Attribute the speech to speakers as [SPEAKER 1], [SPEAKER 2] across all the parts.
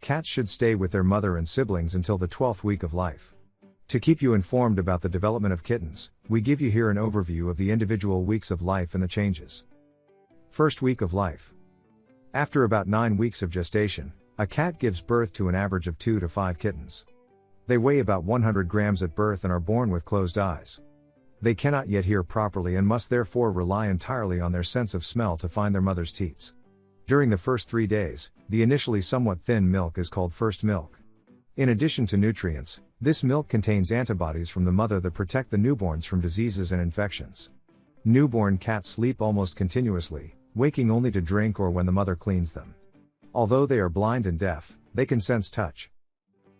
[SPEAKER 1] cats should stay with their mother and siblings until the 12th week of life. To keep you informed about the development of kittens, we give you here an overview of the individual weeks of life and the changes. First week of life. After about 9 weeks of gestation, a cat gives birth to an average of 2 to 5 kittens. They weigh about 100 grams at birth and are born with closed eyes. They cannot yet hear properly and must therefore rely entirely on their sense of smell to find their mother's teats. During the first 3 days, the initially somewhat thin milk is called first milk. In addition to nutrients, this milk contains antibodies from the mother that protect the newborns from diseases and infections. Newborn cats sleep almost continuously, waking only to drink or when the mother cleans them. Although they are blind and deaf, they can sense touch.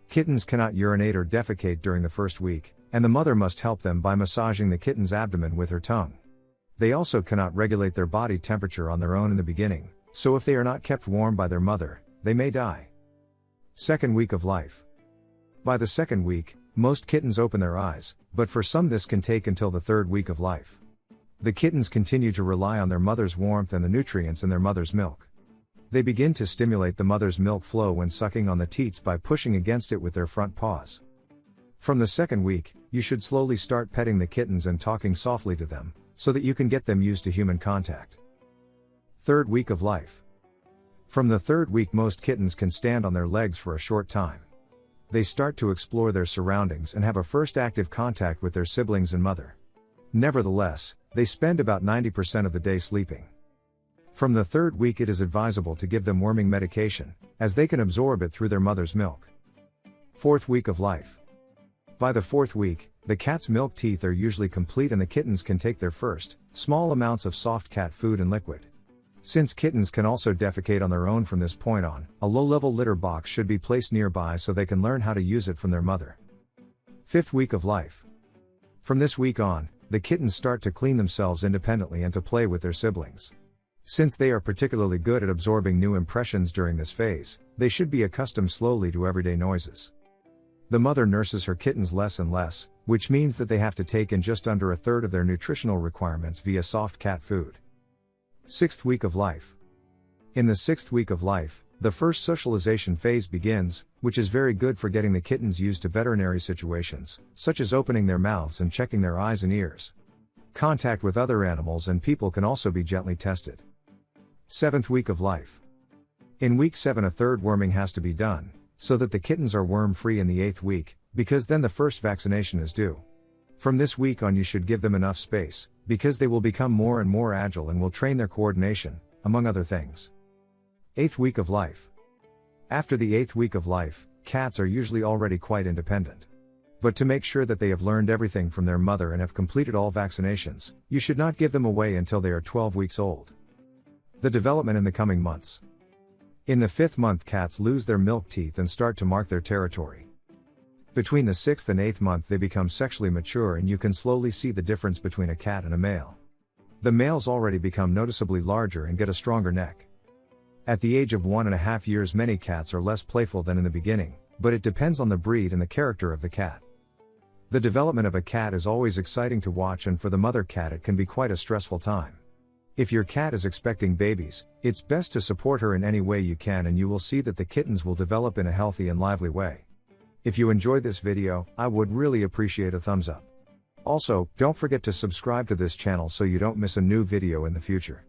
[SPEAKER 1] Kittens cannot urinate or defecate during the first week, and the mother must help them by massaging the kitten's abdomen with her tongue. They also cannot regulate their body temperature on their own in the beginning, so if they are not kept warm by their mother, they may die. Second week of life. By the second week, most kittens open their eyes, but for some this can take until the 3rd week of life. The kittens continue to rely on their mother's warmth and the nutrients in their mother's milk. They begin to stimulate the mother's milk flow when sucking on the teats by pushing against it with their front paws. From the 2nd week, you should slowly start petting the kittens and talking softly to them, so that you can get them used to human contact. 3rd week of life. From the 3rd week most kittens can stand on their legs for a short time. They start to explore their surroundings and have a first active contact with their siblings and mother. Nevertheless, they spend about 90% of the day sleeping. From the 3rd week it is advisable to give them worming medication, as they can absorb it through their mother's milk. 4th week of life. By the 4th week, the cat's milk teeth are usually complete and the kittens can take their first, small amounts of soft cat food and liquid. Since kittens can also defecate on their own from this point on, a low-level litter box should be placed nearby so they can learn how to use it from their mother. 5th week of life. From this week on, the kittens start to clean themselves independently and to play with their siblings. Since they are particularly good at absorbing new impressions during this phase, they should be accustomed slowly to everyday noises. The mother nurses her kittens less and less, which means that they have to take in just under a third of their nutritional requirements via soft cat food. 6th week of life. In the 6th week of life, the first socialization phase begins, which is very good for getting the kittens used to veterinary situations, such as opening their mouths and checking their eyes and ears. Contact with other animals and people can also be gently tested. 7th week of life. In week 7 a 3rd worming has to be done, so that the kittens are worm-free in the 8th week, because then the first vaccination is due. From this week on you should give them enough space, because they will become more and more agile and will train their coordination, among other things. 8th week of life. After the 8th week of life, cats are usually already quite independent. But to make sure that they have learned everything from their mother and have completed all vaccinations, you should not give them away until they are 12 weeks old. The development in the coming months. In the 5th month cats lose their milk teeth and start to mark their territory. Between the 6th and 8th month they become sexually mature and you can slowly see the difference between a cat and a male. The males already become noticeably larger and get a stronger neck. At the age of 1.5 years many cats are less playful than in the beginning, but it depends on the breed and the character of the cat. The development of a cat is always exciting to watch and for the mother cat it can be quite a stressful time. If your cat is expecting babies, it's best to support her in any way you can and you will see that the kittens will develop in a healthy and lively way. If you enjoyed this video, I would really appreciate a thumbs up. Also, don't forget to subscribe to this channel so you don't miss a new video in the future.